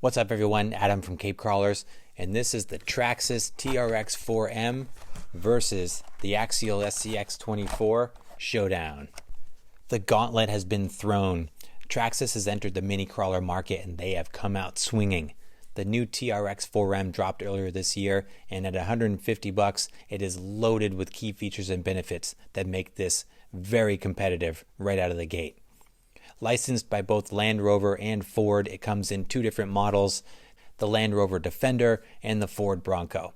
What's up everyone, Adam from Cape Crawlers, and this is the Traxxas TRX4M versus the Axial SCX24 Showdown. The gauntlet has been thrown. Traxxas has entered the mini crawler market and they have come out swinging. The new TRX4M dropped earlier this year, and at $150 it is loaded with key features and benefits that make this very competitive right out of the gate. Licensed by both Land Rover and Ford, it comes in two different models, the Land Rover Defender and the Ford Bronco.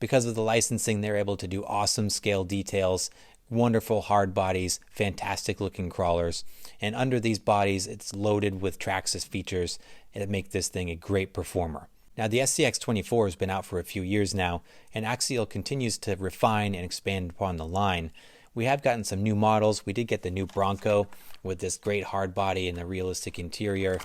Because of the licensing, they're able to do awesome scale details, wonderful hard bodies, fantastic looking crawlers, and under these bodies it's loaded with Traxxas features that make this thing a great performer. Now the SCX24 has been out for a few years now, and Axial continues to refine and expand upon the line. We have gotten some new models. We did get the new Bronco with this great hard body and the realistic interior,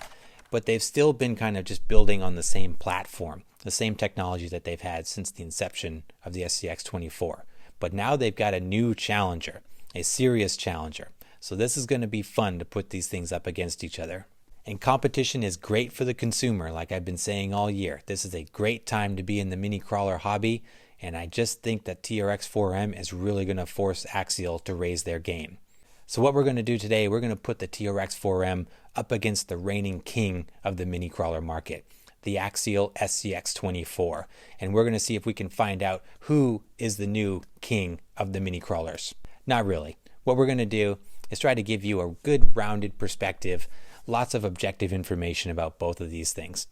but they've still been kind of just building on the same platform, the same technology that they've had since the inception of the SCX24. But now they've got a new challenger, a serious challenger. So this is going to be fun to put these things up against each other. And competition is great for the consumer, like I've been saying all year. This is a great time to be in the mini crawler hobby, and I just think that TRX4M is really going to force Axial to raise their game. So what we're going to do today, we're going to put the TRX4M up against the reigning king of the mini crawler market, the Axial SCX24. And we're going to see if we can find out who is the new king of the mini crawlers. Not really. What we're going to do is try to give you a good rounded perspective, lots of objective information about both of these things.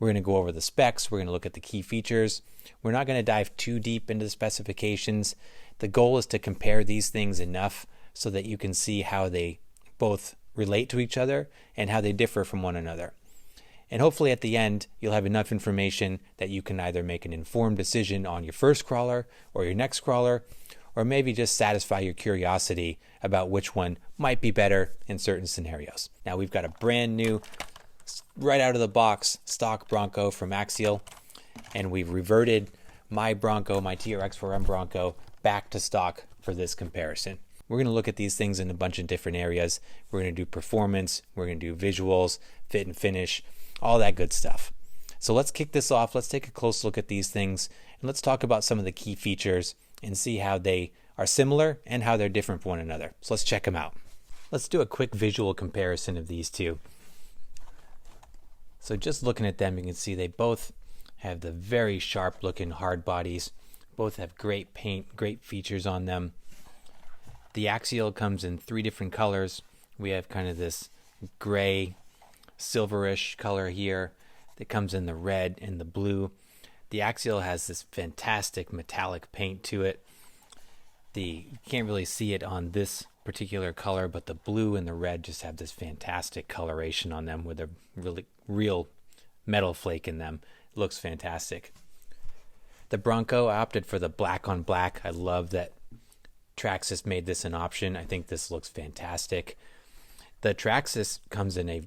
We're going to go over the specs, we're going to look at the key features. We're not going to dive too deep into the specifications. The goal is to compare these things enough so that you can see how they both relate to each other and how they differ from one another. And hopefully at the end, you'll have enough information that you can either make an informed decision on your first crawler or your next crawler, or maybe just satisfy your curiosity about which one might be better in certain scenarios. Now we've got a brand new, right out of the box, stock Bronco from Axial, and we've reverted my Bronco, my TRX4M Bronco, back to stock for this comparison. We're going to look at these things in a bunch of different areas. We're going to do performance, we're going to do visuals, fit and finish, all that good stuff. So let's kick this off. Let's take a close look at these things, and let's talk about some of the key features and see how they are similar and how they're different from one another. So let's check them out. Let's do a quick visual comparison of these two. So just looking at them, you can see they both have the very sharp looking hard bodies. Both have great paint, great features on them. The Axial comes in three different colors. We have kind of this gray, silverish color here that comes in the red and the blue. The Axial has this fantastic metallic paint to it. You can't really see it on this particular color, but the blue and the red just have this fantastic coloration on them with a really real metal flake in them. It looks fantastic. The Bronco, I opted for the black on black. I love that Traxxas made this an option. I think this looks fantastic. The Traxxas comes in a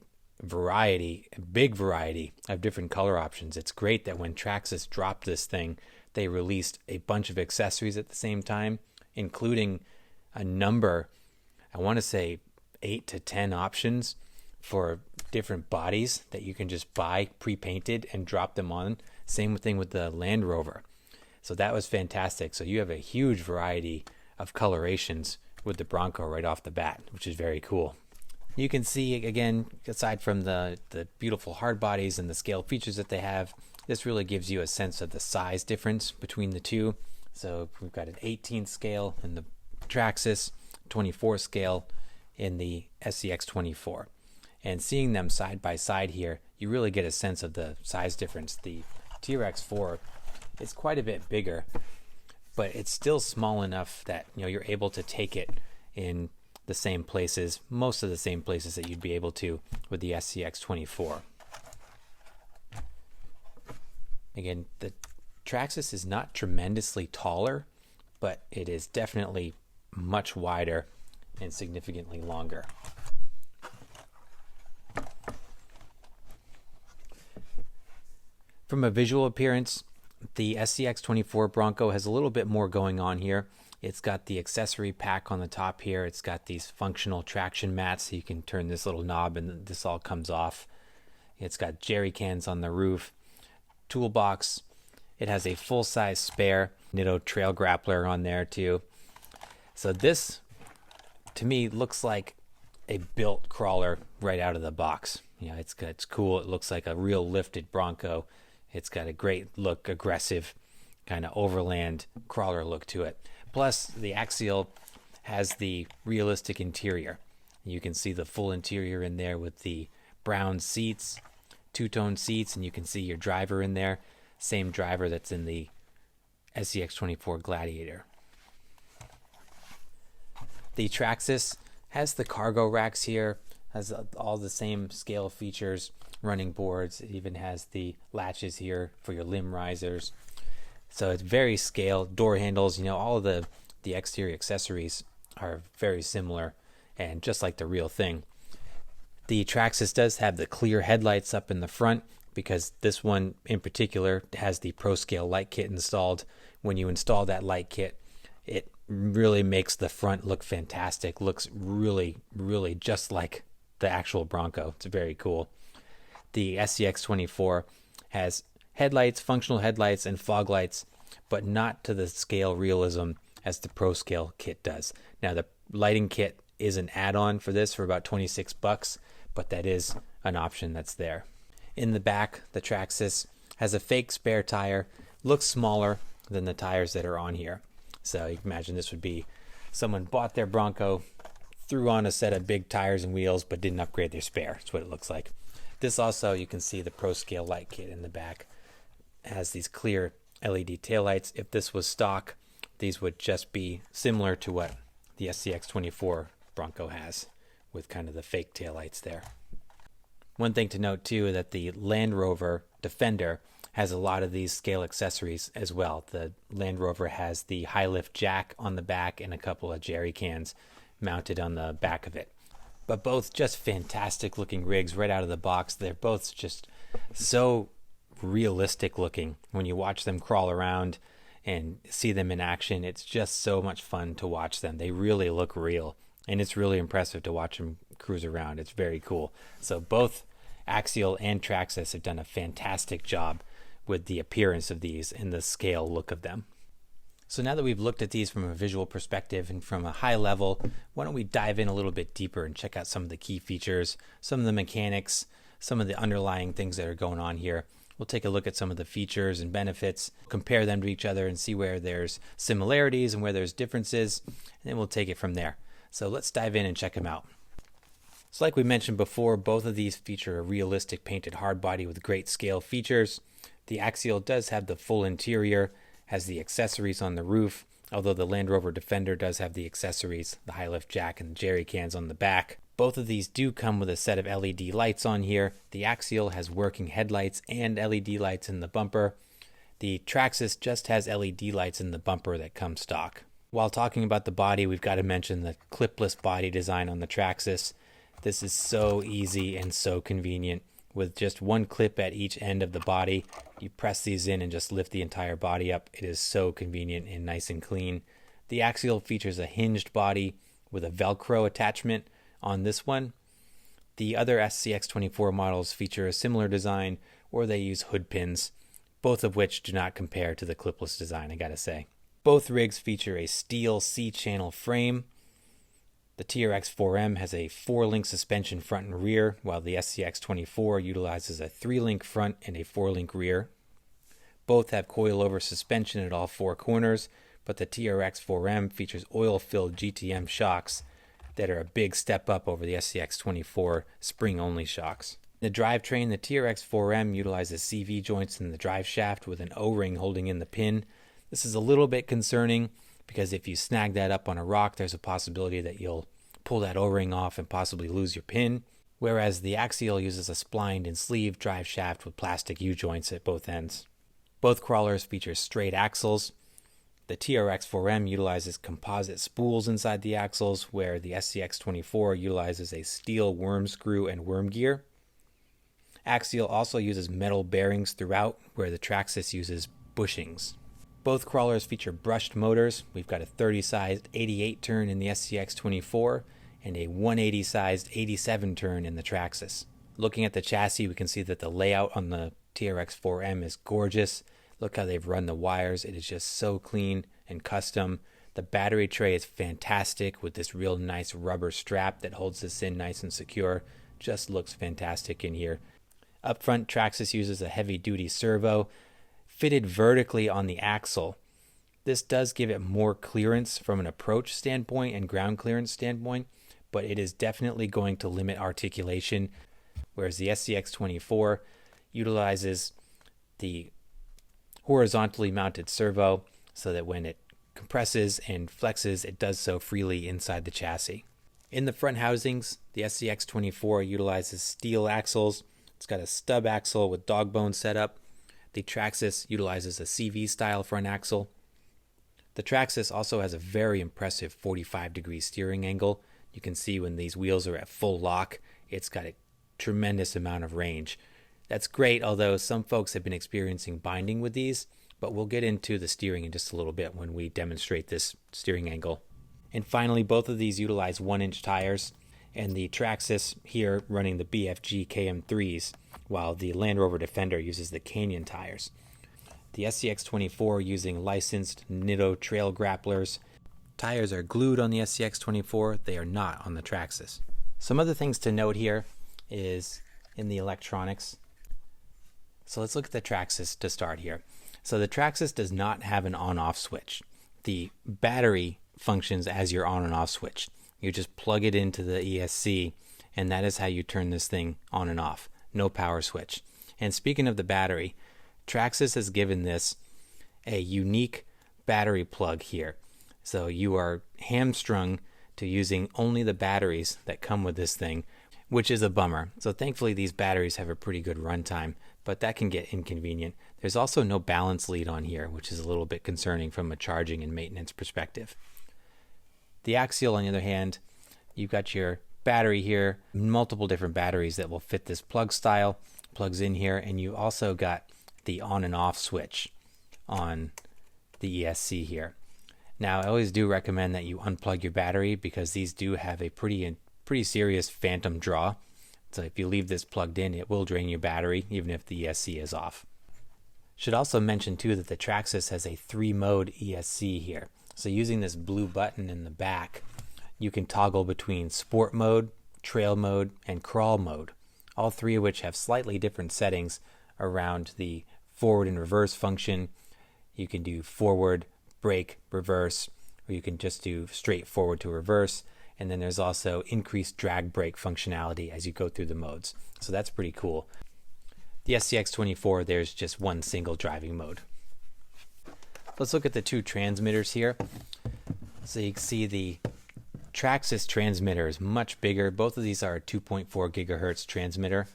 big variety of different color options. It's great that when Traxxas dropped this thing, they released a bunch of accessories at the same time, including a number, I want to say 8 to 10 options for different bodies that you can just buy pre-painted and drop them on. Same thing with the Land Rover. So that was fantastic. So you have a huge variety of colorations with the Bronco right off the bat, which is very cool. You can see, again, aside from the beautiful hard bodies and the scale features that they have, this really gives you a sense of the size difference between the two. So we've got an 18 scale in the Traxxas, 24 scale in the SCX24. And seeing them side by side here, you really get a sense of the size difference. The TRX4 is quite a bit bigger, but it's still small enough that you're able to take it in the same places, most of the same places that you'd be able to with the SCX24. Again, the Traxxas is not tremendously taller, but it is definitely much wider and significantly longer. From a visual appearance, the SCX24 Bronco has a little bit more going on here. It's got the accessory pack on the top here. It's got these functional traction mats, so you can turn this little knob and this all comes off. It's got jerry cans on the roof, toolbox. It has a full-size spare Nitto trail grappler on there too. So this, to me, looks like a built crawler right out of the box. It's cool. It looks like a real lifted Bronco. It's got a great look, aggressive kind of overland crawler look to it. Plus, the Axial has the realistic interior. You can see the full interior in there with the brown seats, two-tone seats, and you can see your driver in there. Same driver that's in the SCX24 Gladiator. The Traxxas has the cargo racks here, has all the same scale features, running boards. It even has the latches here for your limb risers. So it's very scale, door handles, all of the exterior accessories are very similar and just like the real thing. The Traxxas does have the clear headlights up in the front because this one in particular has the Pro Scale light kit installed. When you install that light kit, it really makes the front look fantastic. Looks really, really just like the actual Bronco. It's very cool. The SCX24 has headlights, functional headlights, and fog lights, but not to the scale realism as the Pro Scale kit does. Now, the lighting kit is an add-on for this for about $26, but that is an option that's there. In the back, the Traxxas has a fake spare tire, looks smaller than the tires that are on here. So you can imagine this would be someone bought their Bronco, threw on a set of big tires and wheels, but didn't upgrade their spare. That's what it looks like. This also, you can see the Pro Scale light kit in the back. It has these clear LED taillights. If this was stock, these would just be similar to what the SCX24 Bronco has, with kind of the fake taillights there. One thing to note too is that the Land Rover Defender has a lot of these scale accessories as well. The Land Rover has the high lift jack on the back and a couple of jerry cans mounted on the back of it. But both just fantastic looking rigs right out of the box. They're both just so realistic looking. When you watch them crawl around and see them in action, it's just so much fun to watch them. They really look real, and it's really impressive to watch them cruise around. It's very cool. So both Axial and Traxxas have done a fantastic job with the appearance of these and the scale look of them. So now that we've looked at these from a visual perspective and from a high level, why don't we dive in a little bit deeper and check out some of the key features, some of the mechanics, some of the underlying things that are going on here. We'll take a look at some of the features and benefits, compare them to each other and see where there's similarities and where there's differences, and then we'll take it from there. So let's dive in and check them out. So like we mentioned before, both of these feature a realistic painted hardbody with great scale features. The Axial does have the full interior, has the accessories on the roof, although the Land Rover Defender does have the accessories, the high lift jack and the jerry cans on the back. Both of these do come with a set of LED lights on here. The Axial has working headlights and LED lights in the bumper. The Traxxas just has LED lights in the bumper that come stock. While talking about the body, we've got to mention the clipless body design on the Traxxas. This is so easy and so convenient. With just one clip at each end of the body, you press these in and just lift the entire body up. It is so convenient and nice and clean. The Axial features a hinged body with a Velcro attachment on this one. The other SCX24 models feature a similar design, or they use hood pins, both of which do not compare to the clipless design, I gotta say. Both rigs feature a steel C-channel frame. The TRX4M has a 4-link suspension front and rear, while the SCX24 utilizes a 3-link front and a 4-link rear. Both have coilover suspension at all 4 corners, but the TRX4M features oil-filled GTM shocks that are a big step up over the SCX24 spring-only shocks. The drivetrain, the TRX4M utilizes CV joints in the drive shaft with an O-ring holding in the pin. This is a little bit concerning because if you snag that up on a rock, there's a possibility that you'll pull that O-ring off and possibly lose your pin, whereas the Axial uses a splined and sleeved drive shaft with plastic U-joints at both ends. Both crawlers feature straight axles. The TRX4M utilizes composite spools inside the axles, where the SCX24 utilizes a steel worm screw and worm gear. Axial also uses metal bearings throughout, where the Traxxas uses bushings. Both crawlers feature brushed motors. We've got a 30-sized 88 turn in the SCX24 and a 180-sized 87 turn in the Traxxas. Looking at the chassis, we can see that the layout on the TRX4M is gorgeous. Look how they've run the wires. It is just so clean and custom. The battery tray is fantastic with this real nice rubber strap that holds this in nice and secure. Just looks fantastic in here. Up front, Traxxas uses a heavy-duty servo fitted vertically on the axle. This does give it more clearance from an approach standpoint and ground clearance standpoint, but it is definitely going to limit articulation, whereas the SCX24 utilizes the horizontally mounted servo so that when it compresses and flexes, it does so freely inside the chassis. In the front housings, the SCX24 utilizes steel axles. It's got a stub axle with dog bone setup. The Traxxas utilizes a CV style front axle. The Traxxas also has a very impressive 45-degree steering angle. You can see when these wheels are at full lock, it's got a tremendous amount of range. That's great, although some folks have been experiencing binding with these, but we'll get into the steering in just a little bit when we demonstrate this steering angle. And finally, both of these utilize 1-inch tires, and the Traxxas here running the BFG KM3s, while the Land Rover Defender uses the Canyon tires. The SCX24 using licensed Nitto trail grapplers. Tires are glued on the SCX24, they are not on the Traxxas. Some other things to note here is in the electronics. So let's look at the Traxxas to start here. So the Traxxas does not have an on-off switch. The battery functions as your on and off switch. You just plug it into the ESC, and that is how you turn this thing on and off. No power switch. And speaking of the battery, Traxxas has given this a unique battery plug here. So you are hamstrung to using only the batteries that come with this thing, which is a bummer. So thankfully these batteries have a pretty good runtime, but that can get inconvenient. There's also no balance lead on here, which is a little bit concerning from a charging and maintenance perspective. The Axial, on the other hand, you've got your battery here, multiple different batteries that will fit this plug style, plugs in here, and you also got the on and off switch on the ESC here. Now, I always do recommend that you unplug your battery because these do have a pretty serious phantom draw. So if you leave this plugged in, it will drain your battery even if the ESC is off. Should also mention too that the Traxxas has a 3-mode ESC here. So using this blue button in the back, you can toggle between sport mode, trail mode, and crawl mode, all three of which have slightly different settings around the forward and reverse function. You can do forward, brake, reverse, or you can just do straight forward to reverse. And then there's also increased drag brake functionality as you go through the modes. So that's pretty cool. The SCX24, there's just one single driving mode. Let's look at the two transmitters here. So you can see the Traxxas transmitter is much bigger. Both of these are a 2.4 gigahertz transmitter.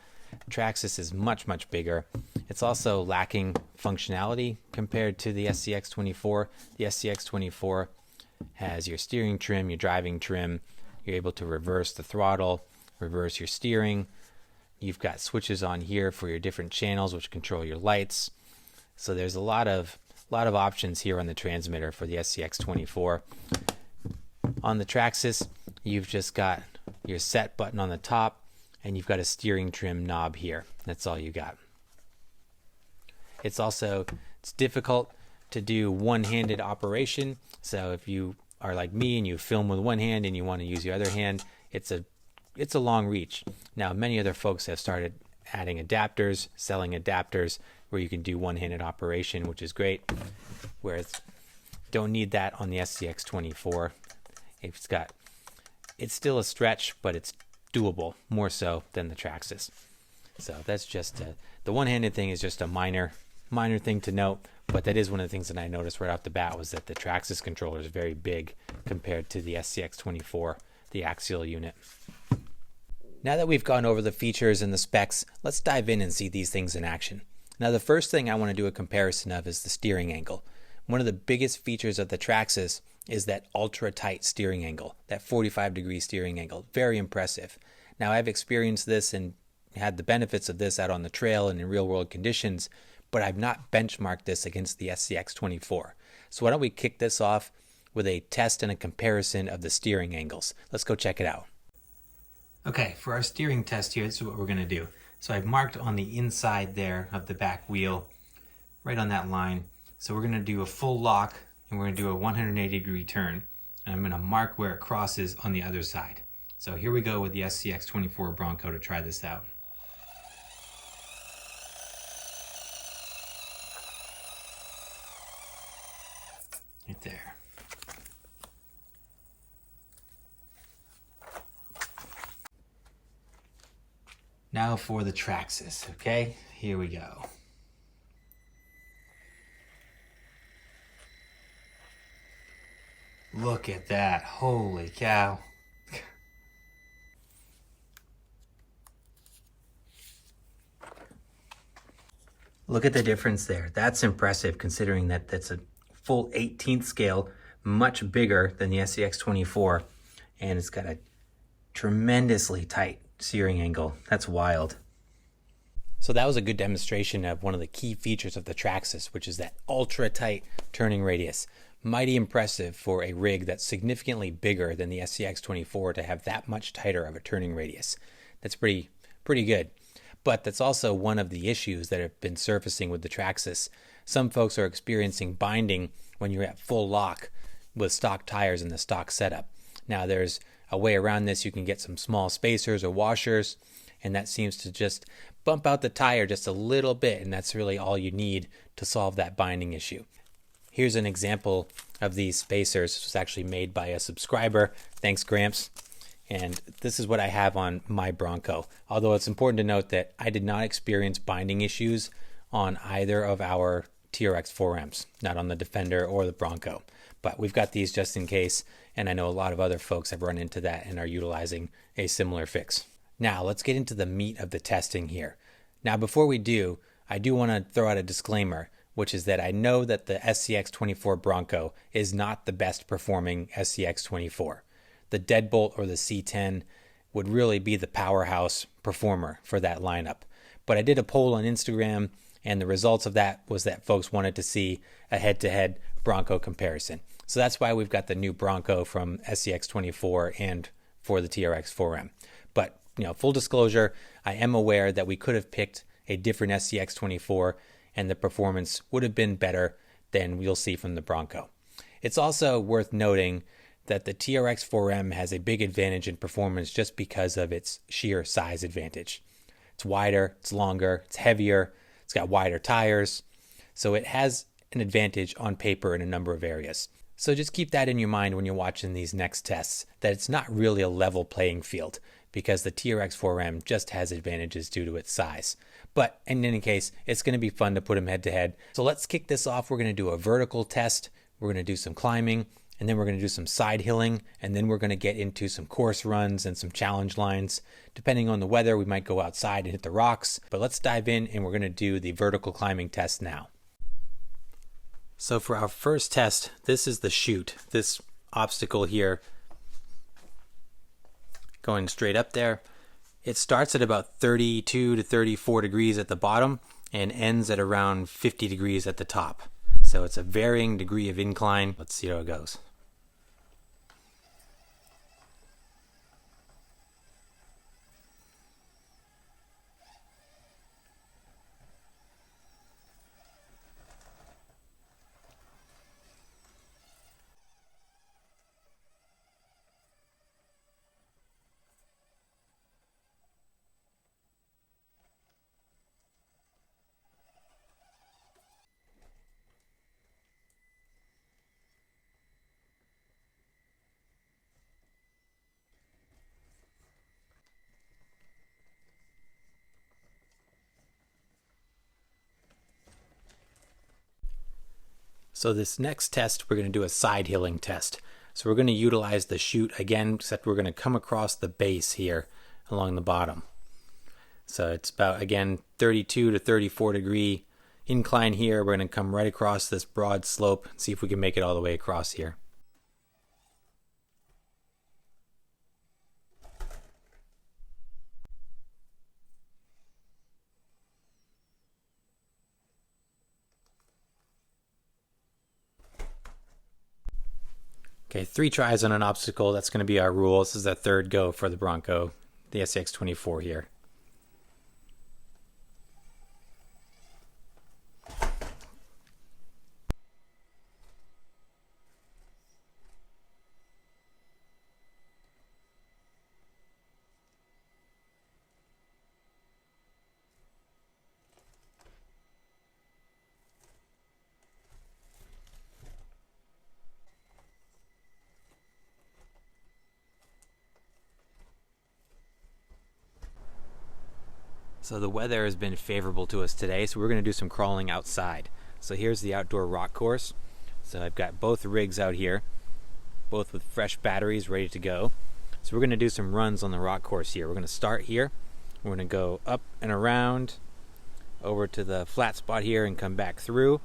Traxxas is much bigger. It's also lacking functionality compared to the SCX24. The SCX24 has your steering trim, your driving trim. You're able to reverse the throttle, reverse your steering. You've got switches on here for your different channels which control your lights. So there's a lot of options here on the transmitter for the SCX24. On the Traxxas, you've just got your set button on the top, and you've got a steering trim knob here. That's all you got. It's difficult to do one-handed operation. So if you are like me and you film with one hand and you want to use your other hand, it's a long reach. Now, many other folks have started adding adapters, selling adapters where you can do one-handed operation, which is great. Whereas don't need that on the SCX24. It's still a stretch, but it's doable, more so than the Traxxas. So that's just the one-handed thing is just a minor thing to note, but that is one of the things that I noticed right off the bat was that the Traxxas controller is very big compared to the SCX24, the Axial unit. Now that we've gone over the features and the specs, let's dive in and see these things in action. Now the first thing I want to do a comparison of is the steering angle. One of the biggest features of the Traxxas is that ultra tight steering angle, that 45-degree steering angle. Very impressive. Now I've experienced this and had the benefits of this out on the trail and in real world conditions, but I've not benchmarked this against the SCX24. So why don't we kick this off with a test and a comparison of the steering angles. Let's go check it out. Okay, for our steering test here, this is what we're going to do. So I've marked on the inside there of the back wheel, right on that line. So we're going to do a full lock and we're going to do a 180-degree turn. And I'm going to mark where it crosses on the other side. So here we go with the SCX24 Bronco to try this out. Right there. Now for the Traxxas, okay? Here we go. Look at that, holy cow. Look at the difference there. That's impressive considering that that's a full 18th scale, much bigger than the SCX24, and it's got a tremendously tight steering angle. That's wild. So that was a good demonstration of one of the key features of the Traxxas, which is that ultra tight turning radius. Mighty impressive for a rig that's significantly bigger than the SCX24 to have that much tighter of a turning radius. That's pretty good. But that's also one of the issues that have been surfacing with the Traxxas. Some folks are experiencing binding when you're at full lock with stock tires in the stock setup. Now there's a way around this. You can get some small spacers or washers, and that seems to just bump out the tire just a little bit, and that's really all you need to solve that binding issue. Here's an example of these spacers. This was actually made by a subscriber. Thanks, Gramps. And this is what I have on my Bronco. Although it's important to note that I did not experience binding issues on either of our TRX4Ms, not on the Defender or the Bronco. But we've got these just in case, and I know a lot of other folks have run into that and are utilizing a similar fix. Now, let's get into the meat of the testing here. Now, before we do, I do want to throw out a disclaimer, which is that I know that the SCX24 Bronco is not the best performing SCX24. The Deadbolt or the C10 would really be the powerhouse performer for that lineup. But I did a poll on Instagram, and the results of that was that folks wanted to see a head-to-head Bronco comparison. So that's why we've got the new Bronco from SCX24 and for the TRX4M. But, full disclosure, I am aware that we could have picked a different SCX24 and the performance would have been better than we'll see from the Bronco. It's also worth noting that the TRX4M has a big advantage in performance just because of its sheer size advantage. It's wider, it's longer, it's heavier, it's got wider tires, so it has an advantage on paper in a number of areas. So just keep that in your mind when you're watching these next tests, that it's not really a level playing field because the TRX4M just has advantages due to its size. But in any case, it's going to be fun to put them head to head. So let's kick this off. We're going to do a vertical test, we're going to do some climbing, and then we're going to do some side hilling, and then we're going to get into some course runs and some challenge lines. Depending on the weather, we might go outside and hit the rocks, but let's dive in and we're going to do the vertical climbing test now. So for our first test, this is the chute, this obstacle here, going straight up there. It starts at about 32 to 34 degrees at the bottom and ends at around 50 degrees at the top. So it's a varying degree of incline. Let's see how it goes. So this next test, we're going to do a side hilling test. So we're going to utilize the chute again, except we're going to come across the base here along the bottom. So it's about, again, 32 to 34 degree incline here. We're going to come right across this broad slope and see if we can make it all the way across here. Okay, 3 tries on an obstacle. That's going to be our rule. This is our third go for the Bronco. the SCX24 here. So the weather has been favorable to us today, so we're going to do some crawling outside. So here's the outdoor rock course. So I've got both rigs out here, both with fresh batteries ready to go. So we're going to do some runs on the rock course here. We're going to start here. We're going to go up and around over to the flat spot here and come back through.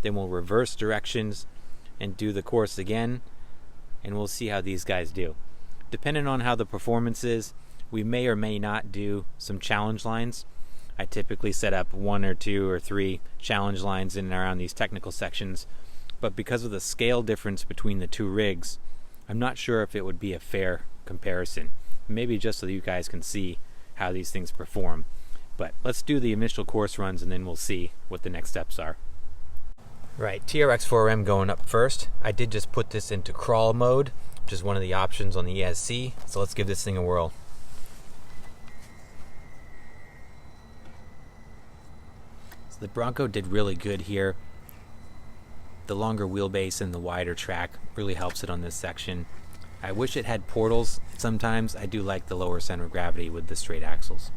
Then we'll reverse directions and do the course again, and we'll see how these guys do. Depending on how the performance is, we may or may not do some challenge lines. I typically set up 1 or 2 or 3 challenge lines in and around these technical sections, but because of the scale difference between the two rigs, I'm not sure if it would be a fair comparison. Maybe just so that you guys can see how these things perform. But let's do the initial course runs and then we'll see what the next steps are. Right, TRX4M going up first. I did just put this into crawl mode, which is one of the options on the ESC, so let's give this thing a whirl. The Bronco did really good here. The longer wheelbase and the wider track really helps it on this section. I wish it had portals sometimes. I do like the lower center of gravity with the straight axles.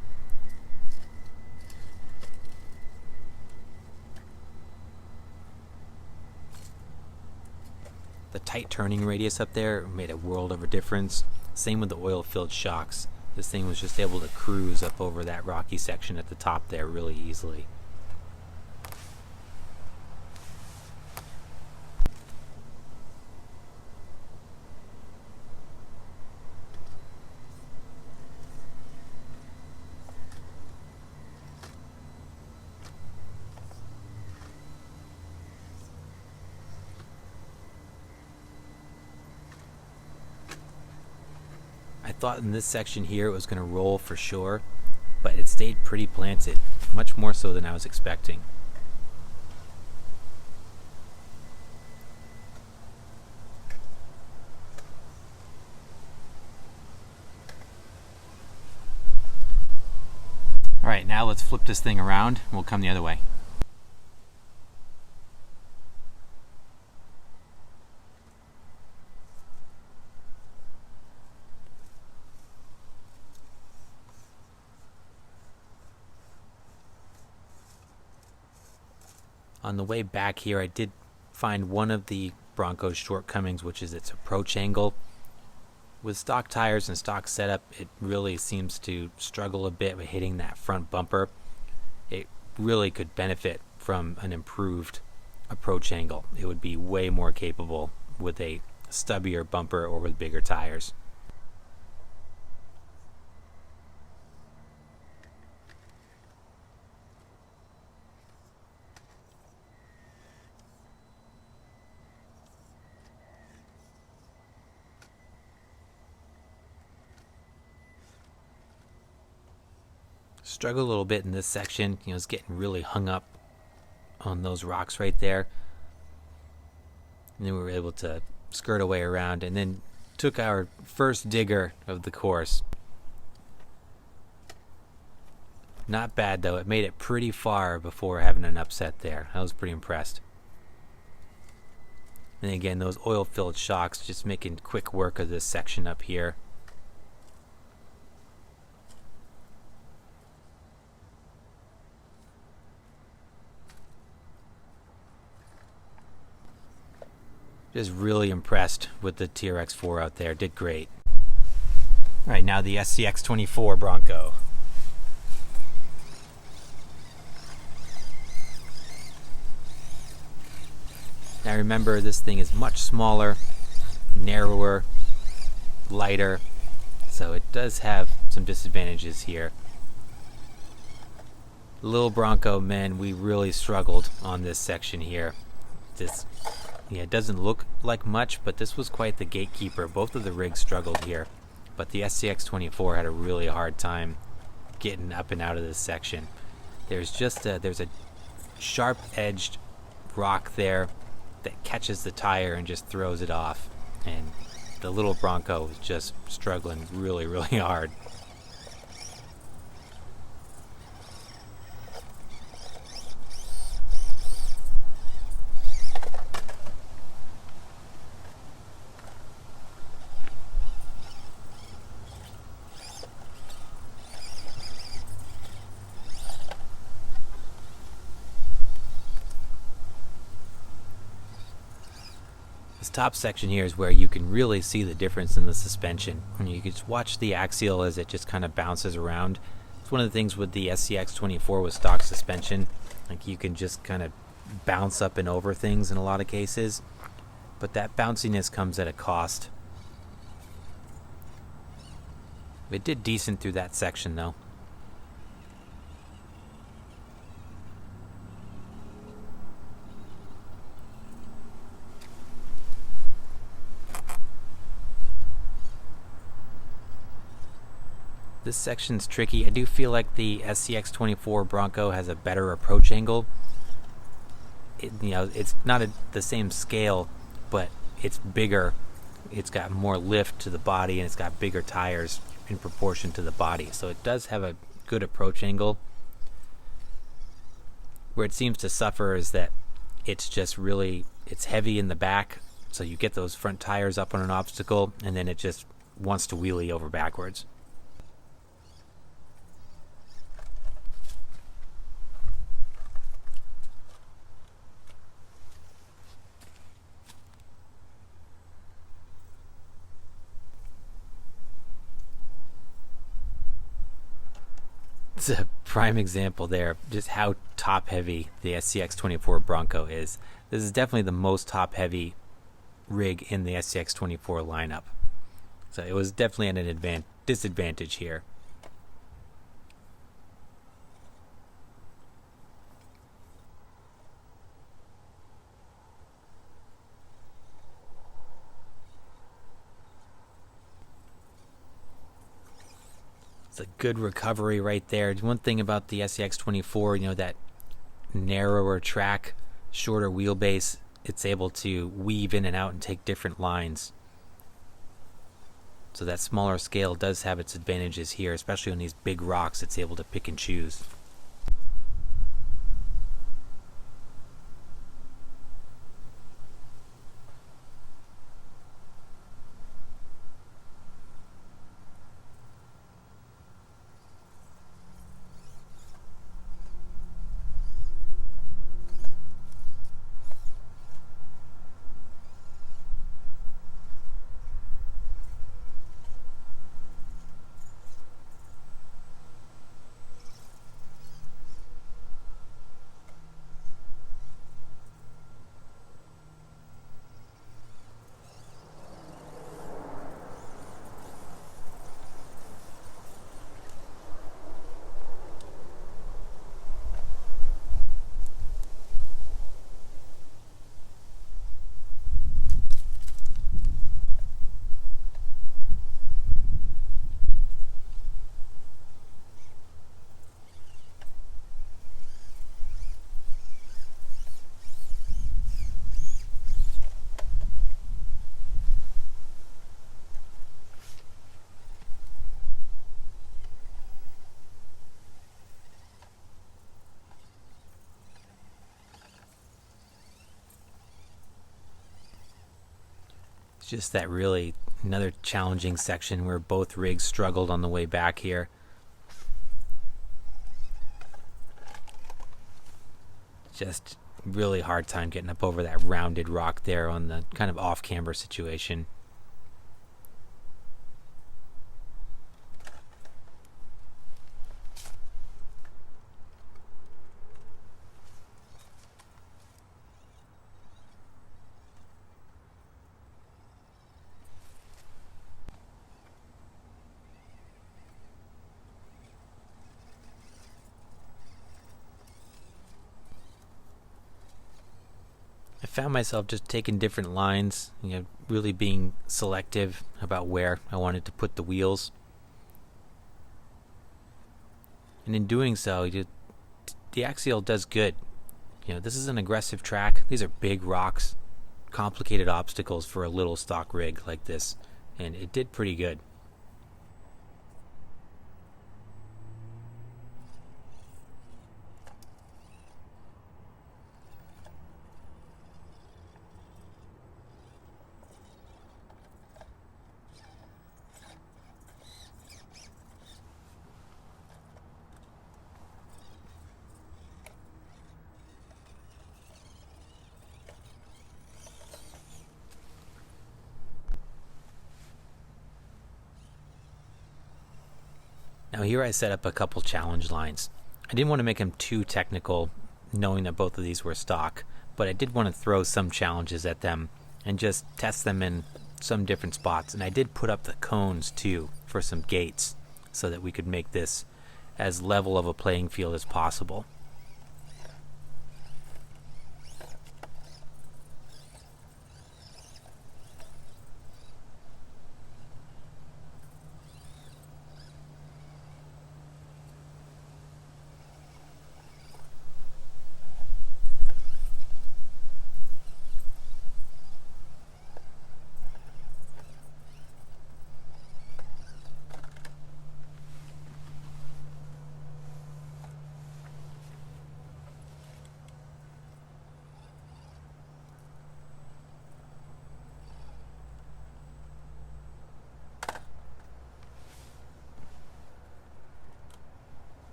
The tight turning radius up there made a world of a difference. Same with the oil-filled shocks. This thing was just able to cruise up over that rocky section at the top there really easily. I thought in this section here it was going to roll for sure, but it stayed pretty planted, much more so than I was expecting. Alright, now let's flip this thing around and we'll come the other way. On the way back here, I did find one of the Bronco's shortcomings, which is its approach angle. With stock tires and stock setup, it really seems to struggle a bit with hitting that front bumper. It really could benefit from an improved approach angle. It would be way more capable with a stubbier bumper or with bigger tires. Struggled a little bit in this section. It's getting really hung up on those rocks right there. And then we were able to skirt away around and then took our first digger of the course. Not bad though. It made it pretty far before having an upset there. I was pretty impressed. And again, those oil-filled shocks just making quick work of this section up here. Just really impressed with the TRX4 out there. Did great. Alright, now the SCX24 Bronco. Now remember, this thing is much smaller, narrower, lighter, so it does have some disadvantages here. Little Bronco, man, we really struggled on this section here. It doesn't look like much, but this was quite the gatekeeper. Both of the rigs struggled here. but the SCX24 had a really hard time getting up and out of this section. There's a sharp-edged rock there that catches the tire and just throws it off, and the little Bronco is just struggling really, really hard. This top section here is where you can really see the difference in the suspension. And you can just watch the axial as it just kind of bounces around. It's one of the things with the SCX24 with stock suspension. Like, you can just kind of bounce up and over things in a lot of cases. But that bounciness comes at a cost. It did decent through that section though. This section's tricky. I do feel like the SCX24 Bronco has a better approach angle. It's not the same scale, but it's bigger. It's got more lift to the body, and it's got bigger tires in proportion to the body. So it does have a good approach angle. Where it seems to suffer is that it's heavy in the back, so you get those front tires up on an obstacle, and then it just wants to wheelie over backwards. It's a prime example there of just how top heavy the SCX24 Bronco is. This is definitely the most top heavy rig in the SCX24 lineup. So it was definitely at an disadvantage here. It's a good recovery right there. One thing about the SCX24, that narrower track, shorter wheelbase, it's able to weave in and out and take different lines. So that smaller scale does have its advantages here, especially on these big rocks. It's able to pick and choose. It's just that really another challenging section where both rigs struggled on the way back here. Just really hard time getting up over that rounded rock there on the kind of off-camber situation. I found myself just taking different lines, really being selective about where I wanted to put the wheels. And in doing so, the Axial does good. This is an aggressive track. These are big rocks, complicated obstacles for a little stock rig like this, and it did pretty good. Now here I set up a couple challenge lines. I didn't want to make them too technical, knowing that both of these were stock, but I did want to throw some challenges at them and just test them in some different spots. And I did put up the cones too for some gates so that we could make this as level of a playing field as possible.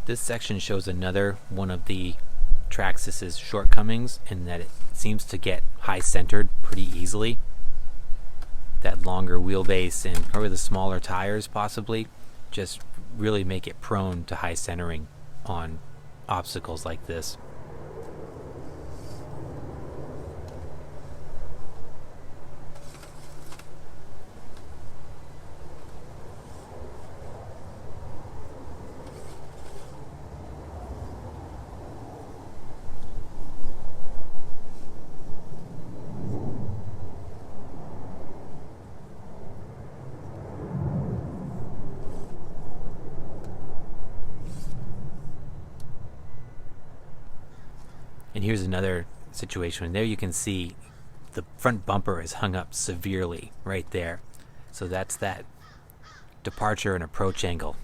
This section shows another one of the Traxxas' shortcomings in that it seems to get high centered pretty easily. That longer wheelbase and probably the smaller tires possibly just really make it prone to high centering on obstacles like this. And here's another situation. There you can see the front bumper is hung up severely right there. So that's that departure and approach angle.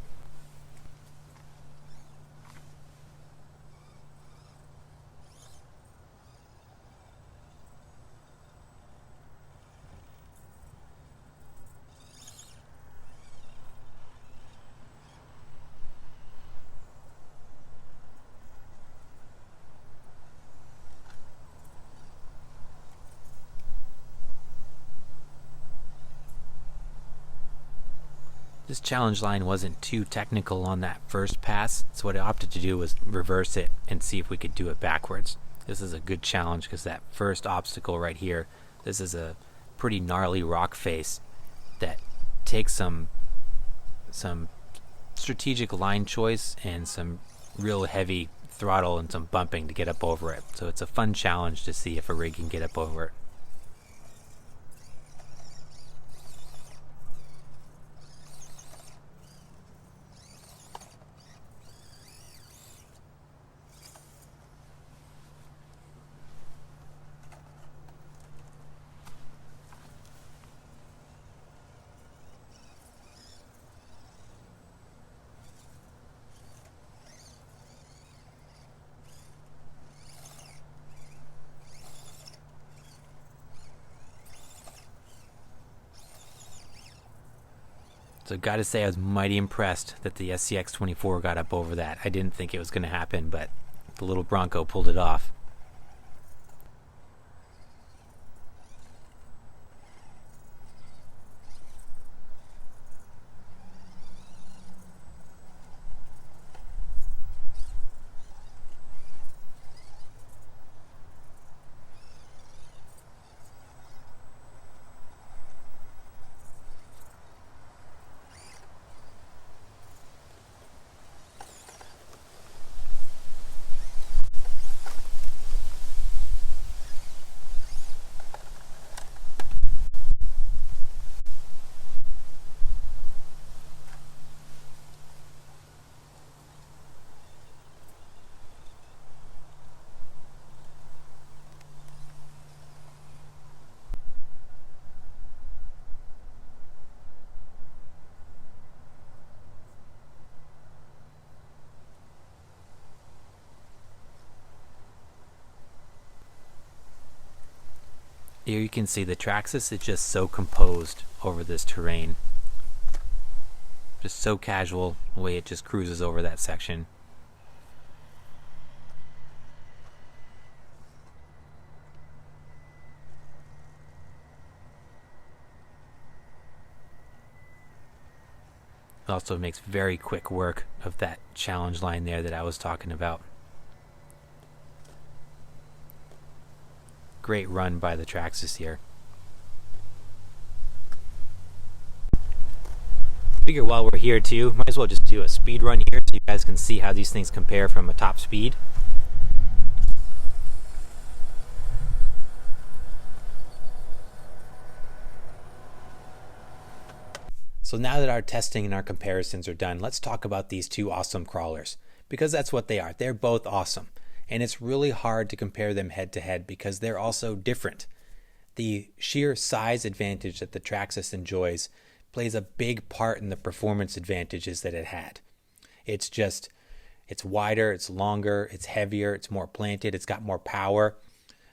This challenge line wasn't too technical on that first pass, so what I opted to do was reverse it and see if we could do it backwards. This is a good challenge because that first obstacle right here, this is a pretty gnarly rock face that takes some strategic line choice and some real heavy throttle and some bumping to get up over it. So it's a fun challenge to see if a rig can get up over it. So gotta say I was mighty impressed that the SCX24 got up over that. I didn't think it was going to happen, but the little Bronco pulled it off. Here you can see the Traxxas is just so composed over this terrain. Just so casual, the way it just cruises over that section. It also makes very quick work of that challenge line there that I was talking about. Great run by the Traxxas here. Figure while we're here too, might as well just do a speed run here so you guys can see how these things compare from a top speed. So now that our testing and our comparisons are done, let's talk about these two awesome crawlers, because that's what they are. They're both awesome. And it's really hard to compare them head to head because they're also different. The sheer size advantage that the Traxxas enjoys plays a big part in the performance advantages that it had. It's wider, it's longer, it's heavier, it's more planted, it's got more power.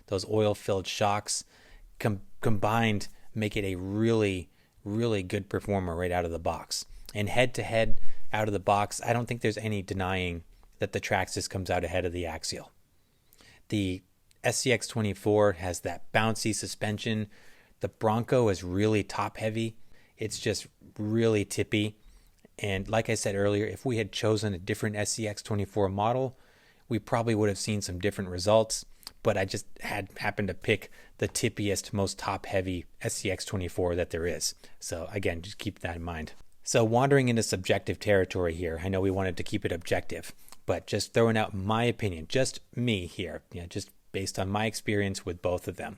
Those oil-filled shocks combined make it a really, really good performer right out of the box. And head to head out of the box, I don't think there's any denying that the Traxxas comes out ahead of the Axial. The SCX24 has that bouncy suspension. The Bronco is really top heavy. It's just really tippy. And like I said earlier, if we had chosen a different SCX24 model, we probably would have seen some different results. But I just happened to pick the tippiest, most top heavy SCX24 that there is. So again, just keep that in mind. So wandering into subjective territory here, I know we wanted to keep it objective, but just throwing out my opinion, just me here, just based on my experience with both of them.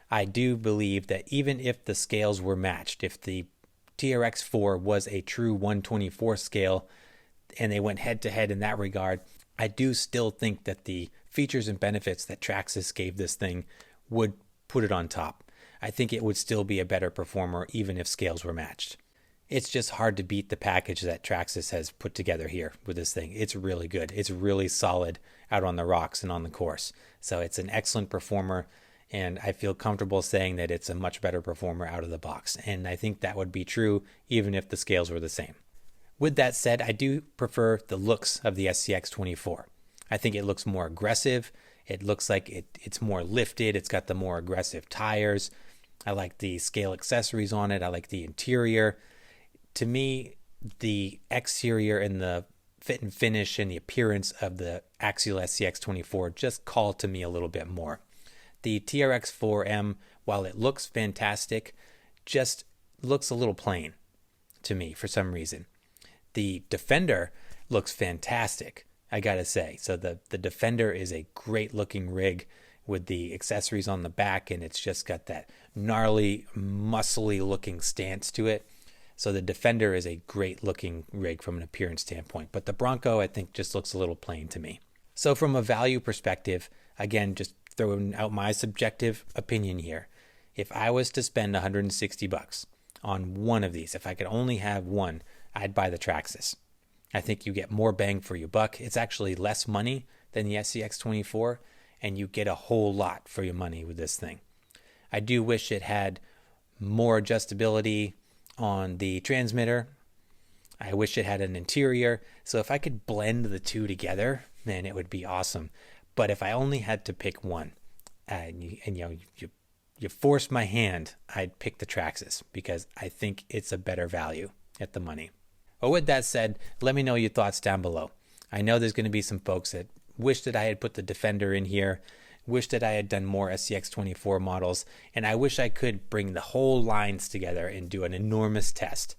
I do believe that even if the scales were matched, if the TRX4 was a true 124 scale and they went head to head in that regard, I do still think that the features and benefits that Traxxas gave this thing would put it on top. I think it would still be a better performer even if scales were matched. It's just hard to beat the package that Traxxas has put together here with this thing. It's really good. It's really solid out on the rocks and on the course. So it's an excellent performer, and I feel comfortable saying that it's a much better performer out of the box. And I think that would be true even if the scales were the same. With that said, I do prefer the looks of the SCX24. I think it looks more aggressive. It looks like it's more lifted. It's got the more aggressive tires. I like the scale accessories on it. I like the interior. To me, the exterior and the fit and finish and the appearance of the Axial SCX24 just call to me a little bit more. The TRX4M, while it looks fantastic, just looks a little plain to me for some reason. The Defender looks fantastic, I gotta say. So the Defender is a great looking rig with the accessories on the back, and it's just got that gnarly, muscly looking stance to it. So the Defender is a great looking rig from an appearance standpoint, but the Bronco I think just looks a little plain to me. So from a value perspective, again, just throwing out my subjective opinion here. If I was to spend $160 on one of these, if I could only have one, I'd buy the Traxxas. I think you get more bang for your buck. It's actually less money than the SCX24, and you get a whole lot for your money with this thing. I do wish it had more adjustability on the transmitter. I wish it had an interior. So if I could blend the two together, man, it would be awesome. But if I only had to pick one, you forced my hand, I'd pick the Traxxas because I think it's a better value at the money. But with that said, let me know your thoughts down below. I know there's going to be some folks that wish that I had put the Defender in here, wish that I had done more SCX24 models, and I wish I could bring the whole lines together and do an enormous test.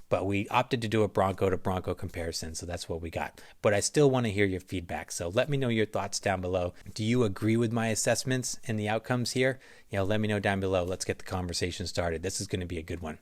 But we opted to do a Bronco to Bronco comparison, so that's what we got. But I still want to hear your feedback, so let me know your thoughts down below. Do you agree with my assessments and the outcomes here? Let me know down below. Let's get the conversation started. This is going to be a good one.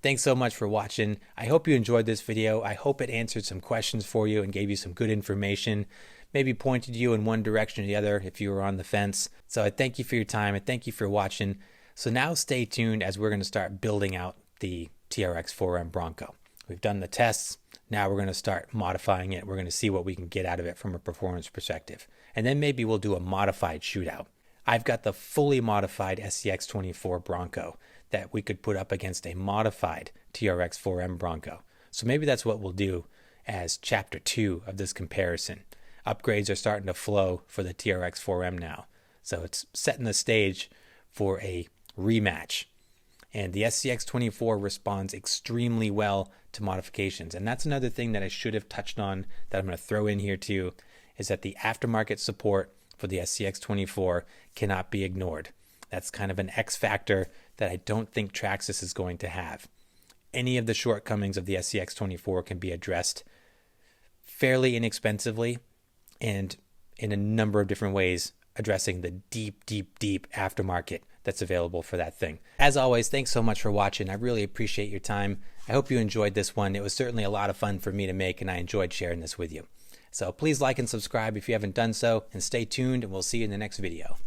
Thanks so much for watching. I hope you enjoyed this video. I hope it answered some questions for you and gave you some good information. Maybe pointed you in one direction or the other if you were on the fence. So I thank you for your time. I thank you for watching. So now stay tuned as we're going to start building out the TRX4M Bronco. We've done the tests. Now we're going to start modifying it. We're going to see what we can get out of it from a performance perspective. And then maybe we'll do a modified shootout. I've got the fully modified SCX24 Bronco that we could put up against a modified TRX4M Bronco. So maybe that's what we'll do as chapter 2 of this comparison. Upgrades are starting to flow for the TRX4M now. So it's setting the stage for a rematch. And the SCX24 responds extremely well to modifications. And that's another thing that I should have touched on that I'm going to throw in here too, is that the aftermarket support for the SCX24 cannot be ignored. That's kind of an X factor that I don't think Traxxas is going to have. Any of the shortcomings of the SCX24 can be addressed fairly inexpensively and in a number of different ways, addressing the deep aftermarket that's available for that thing. As always, thanks so much for watching. I really appreciate your time. I hope you enjoyed this one. It was certainly a lot of fun for me to make, and I enjoyed sharing this with you. So please like and subscribe if you haven't done so, and stay tuned, and we'll see you in the next video.